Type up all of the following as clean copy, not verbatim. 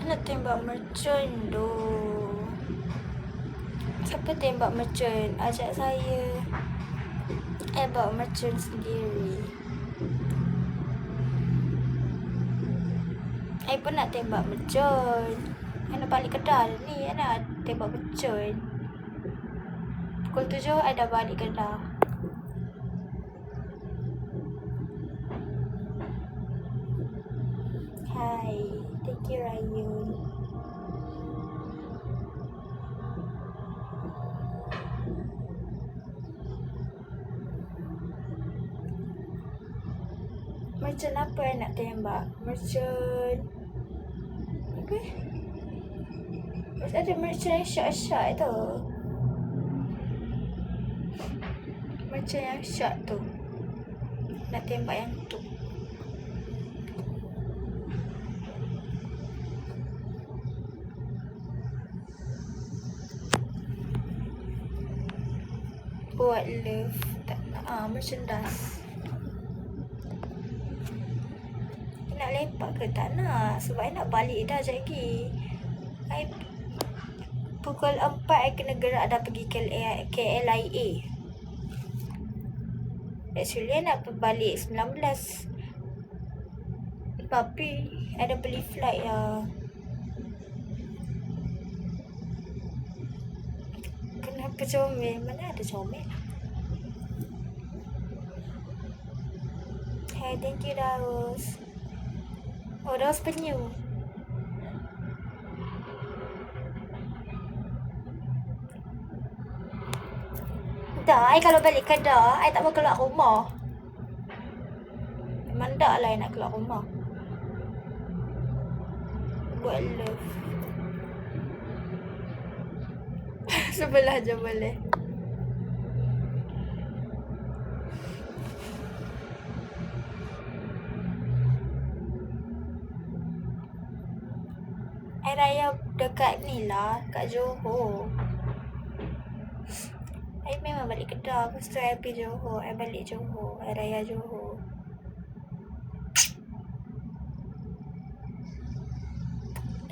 nak tembak mercun tu? Siapa tembak mercun? Ajak saya. Bawa mercun sendiri. I pun nak tembak mercun. I nak balik Kedah ni. I nak tembak mercun. Pukul 7 I dah balik Kedah. Hai. Thank you Rayun. Mercun apa I nak tembak? Mercun apa? Ada mercun yang short-short tu. Mercun yang short tu. Nak tembak yang tu. Buat love. Tak nak. Merchandise. Nak lepak ke? Tak nak. Sebab I nak balik dah sekejap lagi. I pukul 4 I kena gerak dah pergi KLIA. Actually I nak balik 19. Tapi I dah beli flight lah. Kenapa comel? Mana ada comel? Hey, thank you Daus. Oh, Daus penyu. Tak, I kalau balik Kedah, I tak mau keluar rumah. Memang tak lah I nak keluar rumah. Buat love. Sebelah je boleh. I raya dekat ni lah, kat Johor. I memang balik Kedah. Lepas tu I pergi Johor. I balik Johor. I raya Johor.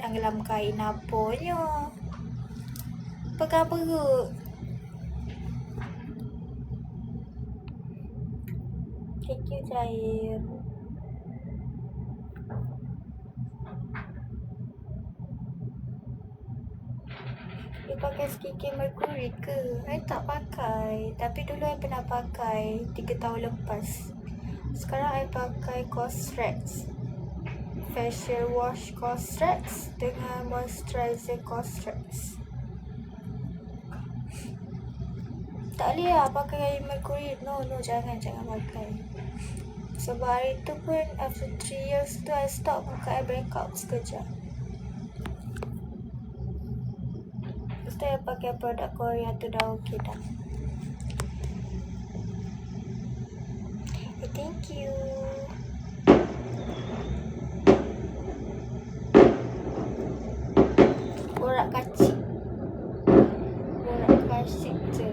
Tenggelam kain apanya. Pegang perut. Thank you Jair. You pakai skincare Mercury ke? I tak pakai. Tapi dulu I pernah pakai 3 tahun lepas. Sekarang I pakai Cosrx. Facial wash Cosrx dengan moisturizer Cosrx. Tak boleh lah pakai Mercury. No, jangan pakai. Sebab hari tu pun after 3 years tu I stop pakai breakout sekejap. Lepas tu I pakai produk Korea tu dah okey dah. Thank you. Borak kacik je.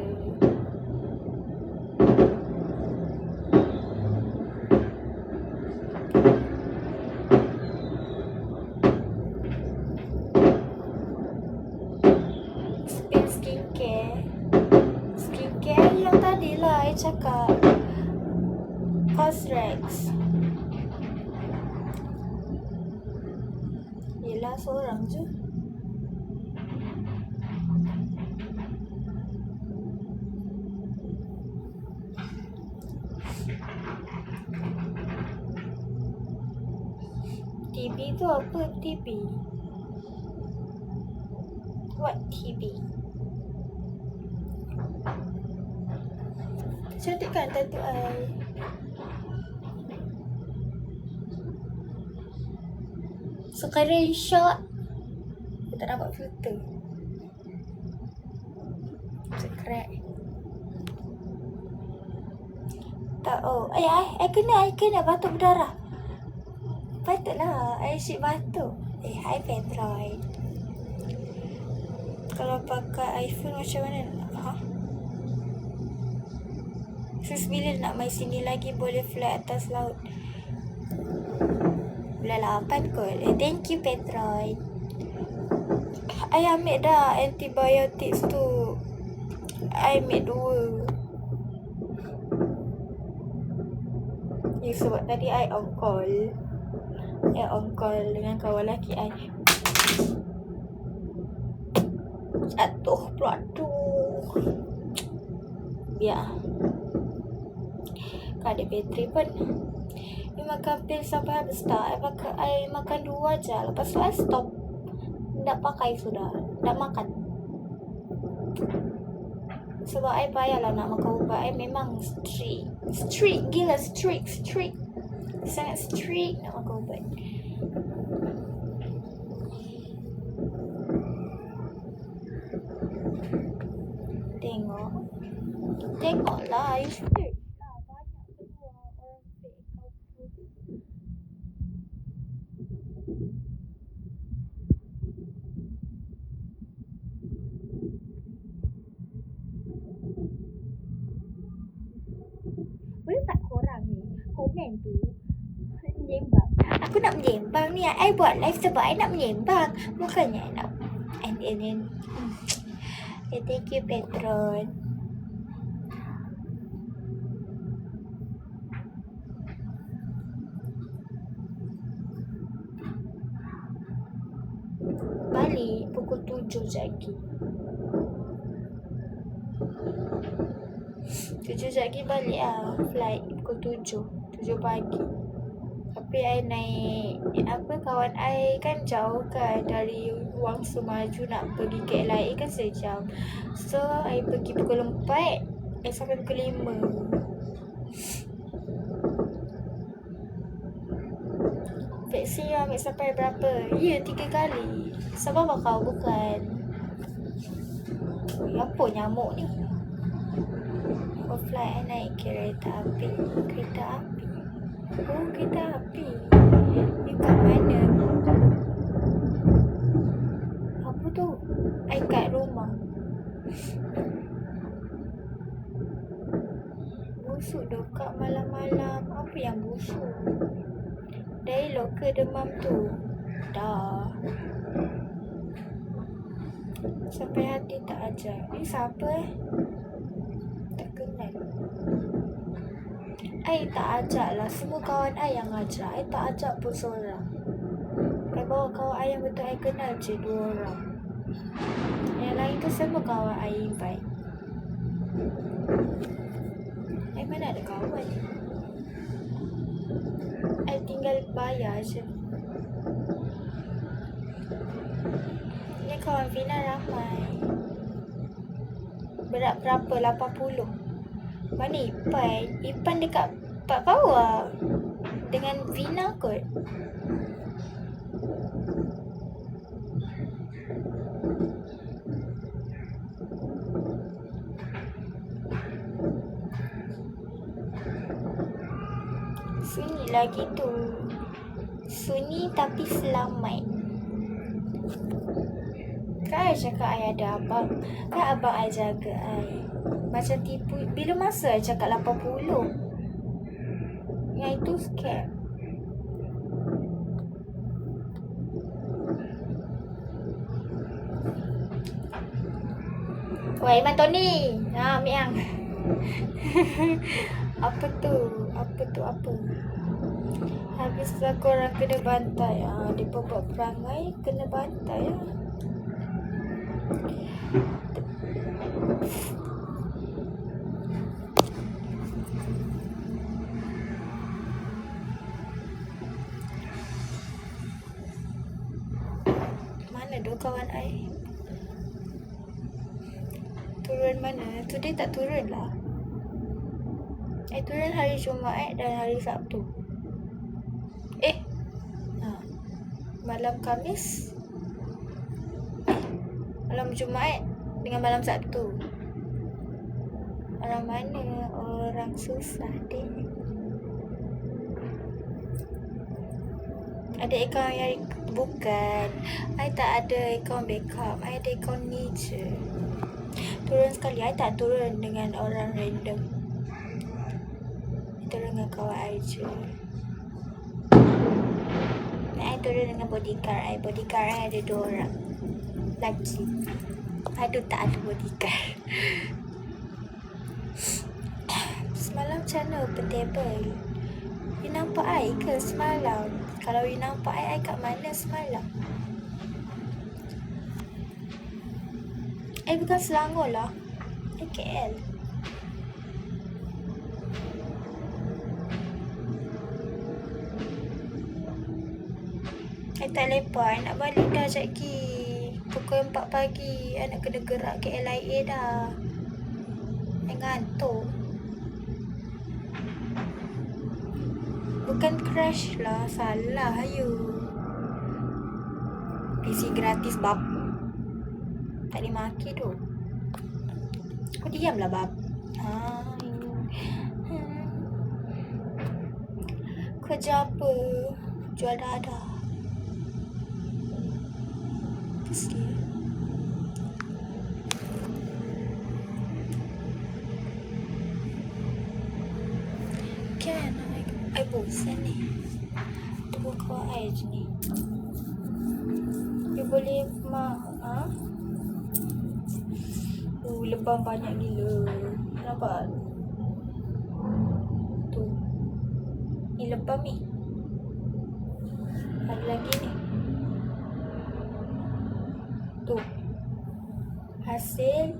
Skincare yang tadi lah I cakap. Cosrx. Yelah seorang je. TB tu apa? TB? What TB? Cantik kan tattoo I? Screenshot. Aku tak dapat filter. Secret. Tak, oh. I kena batuk berdarah. Patutlah. I asyik batuk. Hi Petroid. Kalau pakai iPhone macam mana? Sus bila nak main sini lagi boleh fly atas laut? Bulan 8 kot. Thank you Petroid. I ambil dah antibiotics tu. I ambil 2. Ya, sebab tadi I on call. I on call dengan kawan lelaki I. Jatuh pula tu. Ya. Kan ada bateri pun. I makan pil sampai habis tak? I makan 2 je. Lepas tu I stop. Tak pakai sudah. Tak makan. Sebab I payahlah nak makan ubat. I memang strict. Gila strict. Sangat strict nak makan ubat. Tengoklah. You should lah. Banyak keluar orang fake account tu. Boleh tak korang ni komen tu menyembang? Aku nak menyembang ni. I buat live sebab I nak menyembang. Bukannya I nak. And thank you Patron. Balik pukul 7 lagi. 7 lagi balik lah. Flight pukul 7 pagi. Tapi I naik kawan I kan jauh kan. Dari Wang Sumaju nak pergi KLIA kan sejam. So I pergi pukul 4. I sampai pukul 5. Vaksin you ambil sampai berapa? Ya, 3 kali. Sebab apa kau bukan? Apa nyamuk ni? Flight I naik kereta api. Oh, kereta api. Ni kat mana? Apa tu? I kat rumah. Busuk dekat malam-malam. Apa yang busuk? Dialog ke demam tu? Dah. Sampai hati tak ajar. Ni siapa tak kenal. I tak ajak lah. Semua kawan I yang ajak. I tak ajak pun seorang. I bawa kawan I yang betul I kenal je 2 orang. Yang lain tu semua kawan I invite. I mana ada kawan. I tinggal bayar je. Ni kawan Vina ramai. Berat berapa? 80. Mana Ipan? Ipan dekat Pak Bawah. Dengan Vina kot. Sunyi lagi tu. Sunyi tapi selamat. Kan I cakap I ada abang. Kan abang I jaga I. Macam tipu. Bila masa I cakap 80? Yang itu scam. Wah, Iman Tony. Miang. Apa tu? Habislah korang kena bantai. Dia buat perangai kena bantai. Mana tu kawan I? Turun mana? Today tak turun lah. I turun hari Jumaat dan hari Sabtu. Malam Khamis, malam Jumaat dengan malam Sabtu. Orang mana? Orang susah deh. Ada akaun yang bukan. I tak ada akaun backup. I ada akaun ni je. Turun sekali. I tak turun dengan orang random. I turun dengan kawan I je. I turun dengan bodyguard I. Bodyguard I ada 2 orang. lagi. Aduh, tak ada bodyguard. Semalam macam mana open table? You nampak I ke semalam? Kalau you nampak I kat mana semalam? I bukan Selangor lah. I KL. I tak lepak. I nak balik dah sekejap lagi. Pukul 4 pagi. I nak kena gerak KLIA dah. I ngantuk. Bukan crash lah. Salah you. PC gratis bab. Tak boleh maki tu. Kau diamlah bab. Kerja apa? Jual dada. Kesian. Kan I bosan ni. Tunggu kau I je ni. You boleh lebam banyak gila. Nampak? Tu. Ni lebam ni. Ada lagi ni. Tu. Hasil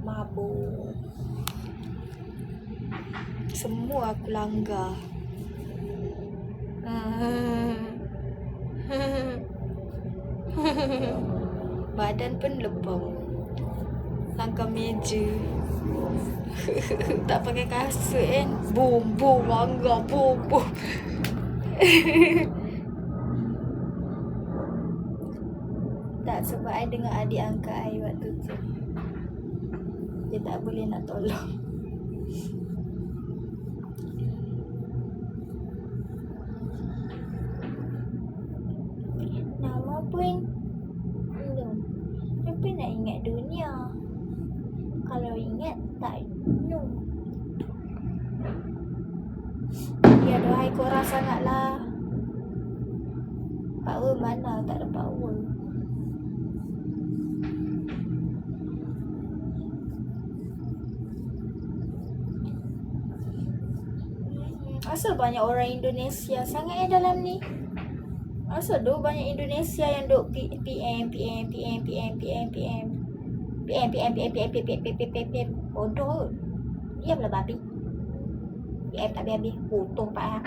mabuk. Semua aku langgar. Badan pun lebam. Langgar meja. Tak pakai kasut kan. Boom, boom, langgar, boom, boom. Tak, sebab I dengar adik angkat I waktu tu. Dia tak boleh nak tolong. Nama pun belum. Tapi nak ingat dunia. Kalau ingat tak no. Ya dohai korang sangatlah. Power mana? Tak ada power. Asal banyak orang Indonesia sangat dalam ni? Asal tu banyak Indonesia yang duk PM. Bodoh. Diamlah babi. PM tak habis. Potong pak.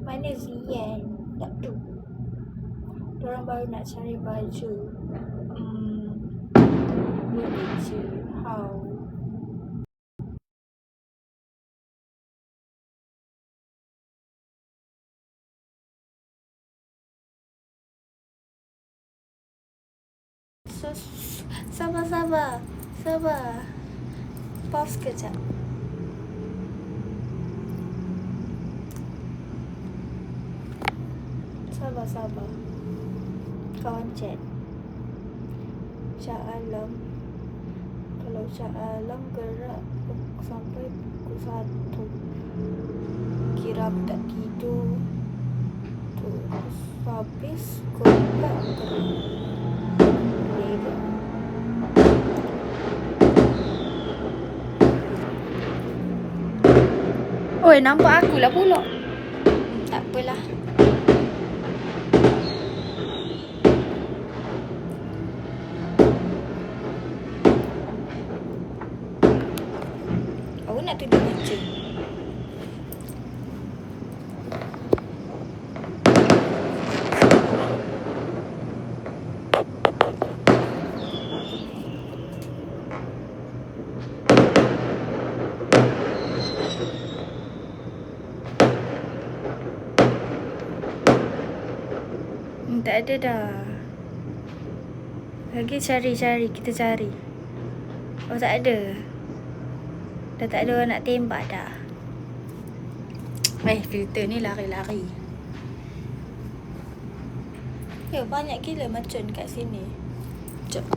Mana Zian? Tak tu. Diorang baru nak cari baju. Baju. How? Sabar. Pause kejap. Sabar. Kawan chat. Shah Alam. Kalau Shah Alam gerak sampai pukul 1. Kira aku tak tidur. Terus habis gerak Oi, nampak aku lah pula. Tak apalah. Aku nak tidur macam. Tak ada dah. Lagi cari. Kita cari. Oh, tak ada. Dah tak ada orang nak tembak dah. Filter ni lari-lari. Ya, banyak gila macam kat sini. Jom.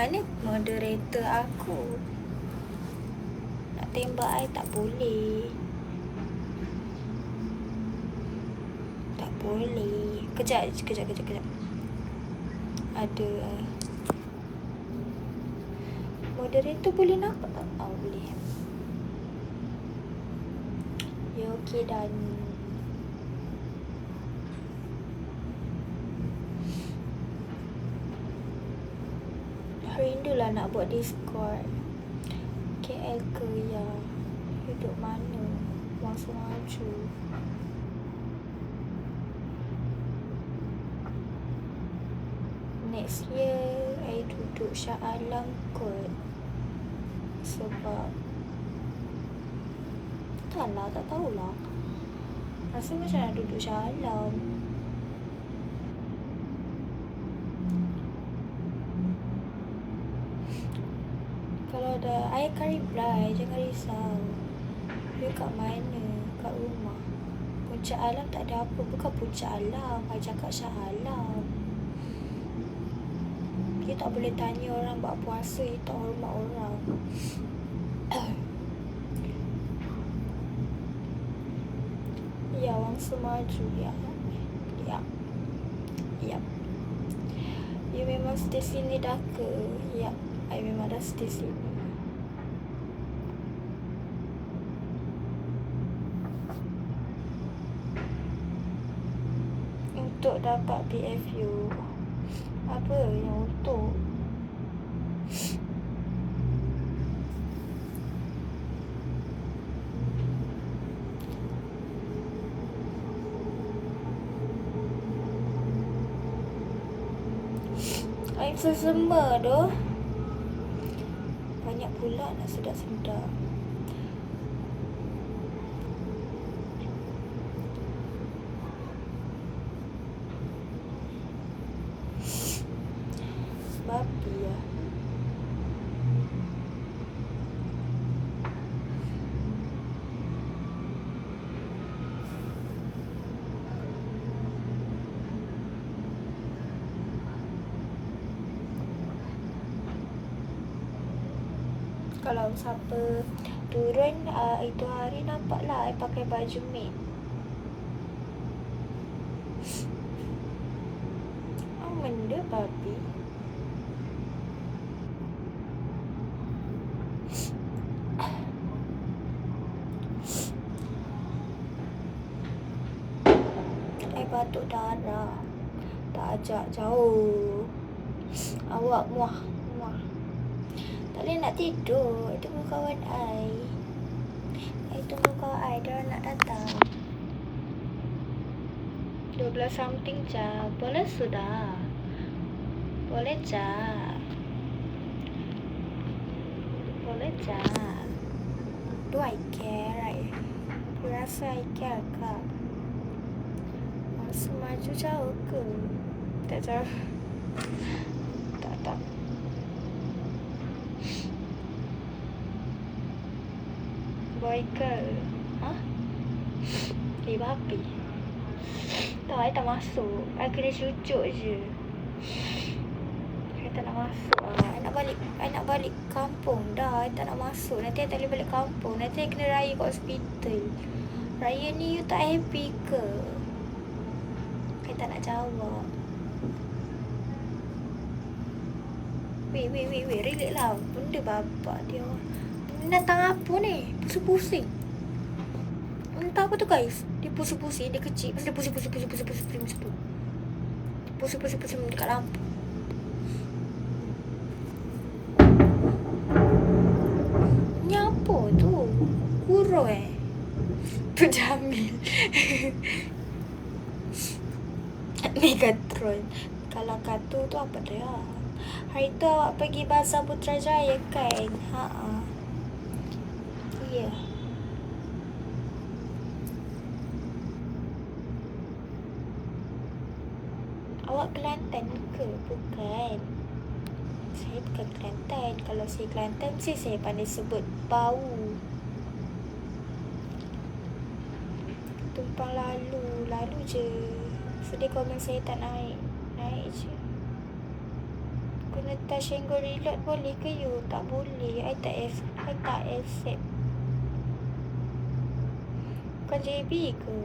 Mana moderator aku? Nak tembak I tak boleh. Tak boleh. Kejap. Ada moderator boleh nampak tak? Boleh. Ya, okey dan rindulah nak buat Discord. KL ke ya? Duduk mana? Langsung maju. Next year I duduk Shah Alam kot. Sebab taklah, tak tahulah. Rasa macam nak duduk Shah Alam. Kalau dah, I akan reply, jangan risau. You kat mana? Kat rumah. Puncak Alam tak ada apa. Bukan Puncak Alam, I cakap Shah Alam. You tak boleh tanya orang buat puasa, you tak hormat orang. Ya, Wangsa maju. Ya. You memang stay sini dah ke? Ya, I memang dah stay sini. Untuk dapat PFU. Apa yang untuk? I sesema doh. Banyak pula nak sedap-sedap. Babi ya. Kalau siapa turun itu hari, nampaklah I pakai baju maid. Benda babi. I batuk darah. Tak ajak jauh. Awak muah. Tak boleh nak tidur. Tunggu kawan I. Tunggu kawan I. Dia nak datang. 12 something jam. Boleh sudah. Boleh je. Do I care, right? You rasa I care ke? Masa maju jauh ke? Tak jauh. Tak. Boy ke? Babi. Tak, I tak masuk. I kena cucuk je. I tak nak masuk lah. I nak balik kampung dah. I tak nak masuk. Nanti I tak boleh balik kampung. Nanti I kena raya kat hospital. Raya ni you tak happy ke? I tak nak jawab. Wait. Relate lah. Benda bapak dia. Datang apa ni? Pusing-pusing. Entah apa tu guys. Dia pusing-pusing. Dia kecil. Dia pusing-pusing macam tu. Pusing-pusing dekat lampu. Ni apa tu? Kuro tu Jamil. Megatron. Kalau kartu tu apa dia? Hari tu awak pergi Bazar Putrajaya kan? Ya. Awak Kelantan ke? Bukan. Saya bukan Kelantan. Kalau saya Kelantan, mesti saya pandai sebut bau. Tumpang lalu je. Sedih komen saya tak naik je. Guna touch and go reload boleh ke you? Tak boleh. I tak accept. Bukan JB ke?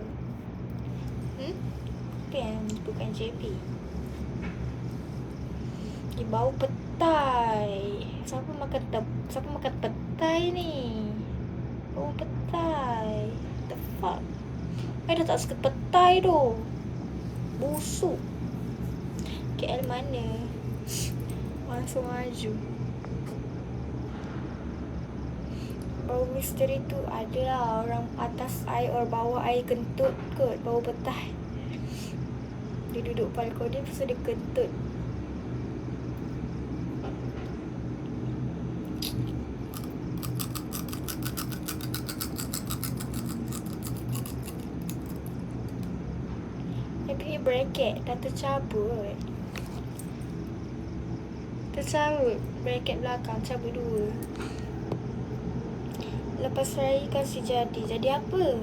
Bukan JB. Bau petai. Siapa makan petai ni? Bau petai. The fuck? I dah tak suka petai tu. Busuk. KL mana? Langsung maju. Bau misteri tu adalah orang atas air or bawah air kentut kot. Bau petai. Dia duduk balkon dia, lepas tu dia kentut. Dia punya bracket dah tercabut. Bracket belakang cabut 2. Lepas raya kasih jadi apa?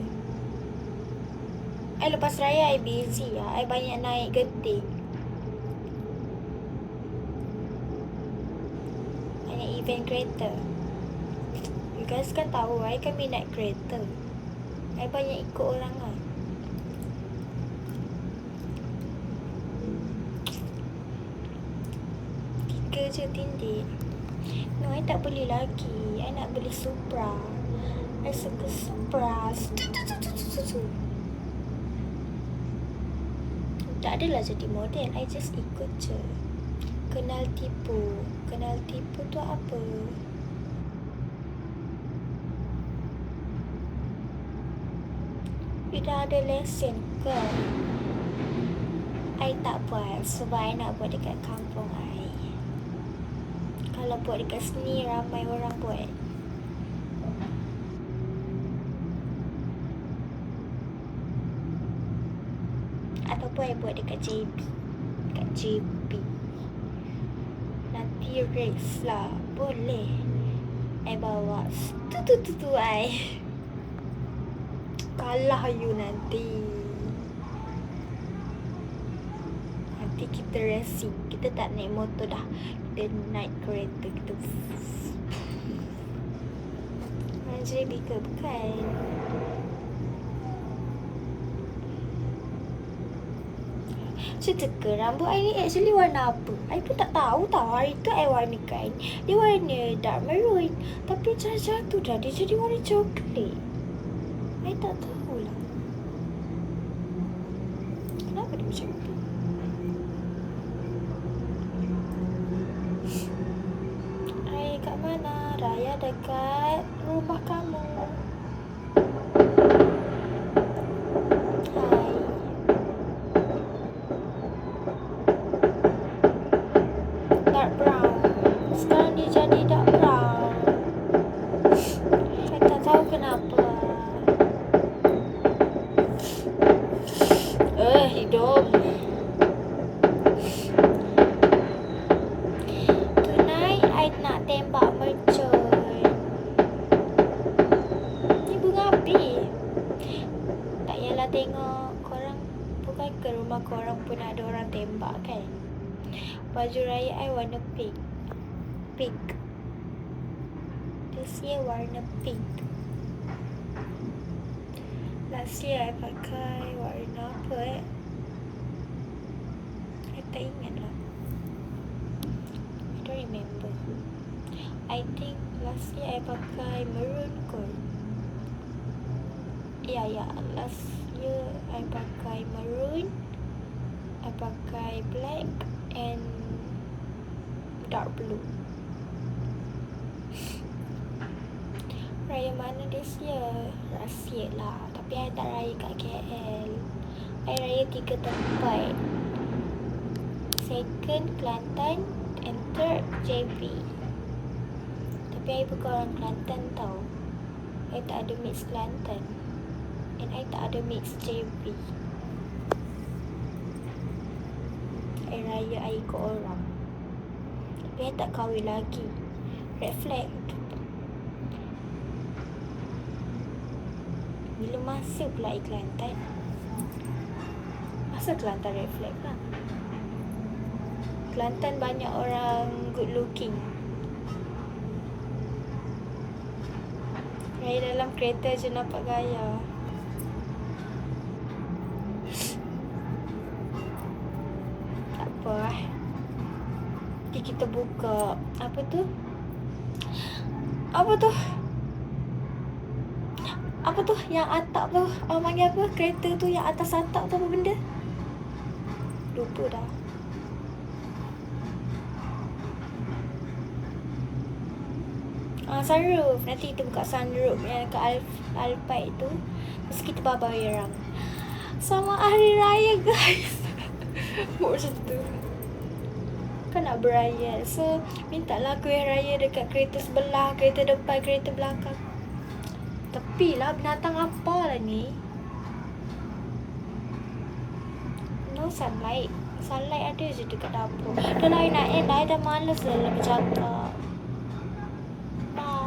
Lepas raya I busy lah. I banyak naik genting. Banyak event kereta. You guys kan tahu I kan minat kereta. I banyak ikut orang lah. Je tindik. No, I tak beli lagi. I nak beli Supra. I suka Supra. Tak adalah jadi model. I just ikut je. Kenal tipu tu apa? You dah ada lesen ke? I tak buat sebab I nak buat dekat kampung I. Kalau buat dekat sini ramai orang buat. Ataupun I buat dekat JB. Nanti race lah. Boleh. I bawa tu I. Kalah you nanti. Nanti kita racing. Kita tak naik motor dah. Kita naik kereta. Kita JB ke bukan? Cerita ke rambut I ni actually warna apa? I pun tak tahu tau. Hari tu I warna kain. Dia warna dark maroon. Tapi jatuh dah dia jadi warna coklat. I tak tahulah. Kenapa dia macam tu? Raya kat mana? Raya dekat rumah kamu. Hidup. Tonight I nak tembak mercun. Ni bunga api. Tak payahlah tengok korang. Bukan ke rumah korang pun ada orang tembak kan? Baju raya I warna pink. This year warna pink. Last year I pakai warna apa I tak ingat lah. I don't remember. I think last year I pakai maroon kot. Ya, last year I pakai maroon. I pakai black and dark blue. Raya mana this year? Rahsia lah. Tapi I tak raya kat KL. I raya 3 tempat. Second Kelantan and third JB. Tapi I bukan orang Kelantan tau. I tak ada mix Kelantan. And I tak ada mix JB. I raya I ikut orang. Tapi I tak kahwin lagi. Red flag. Bila masa pula I Kelantan? Masa Kelantan red flag lah. Kelantan banyak orang good looking. Raya dalam kereta je nampak gaya. Tak apa lah. Nanti kita buka. Apa tu? Apa tu? Yang atap tu. Orang panggil apa? Kereta tu yang atas atap tu apa benda? Lupa dah. Sunroof. Nanti kita buka sunroof yang dekat Alphard tu. Terus kita bayar. Sama hari raya guys. Buat macam tu. Kan nak beraya. So mintalah kuih raya dekat kereta sebelah, kereta depan, kereta belakang. Tepilah, binatang apa lah ni? No sunlight. Sunlight ada je dekat dapur. Dah lah I nak end dah. I dah malas lah bercakap.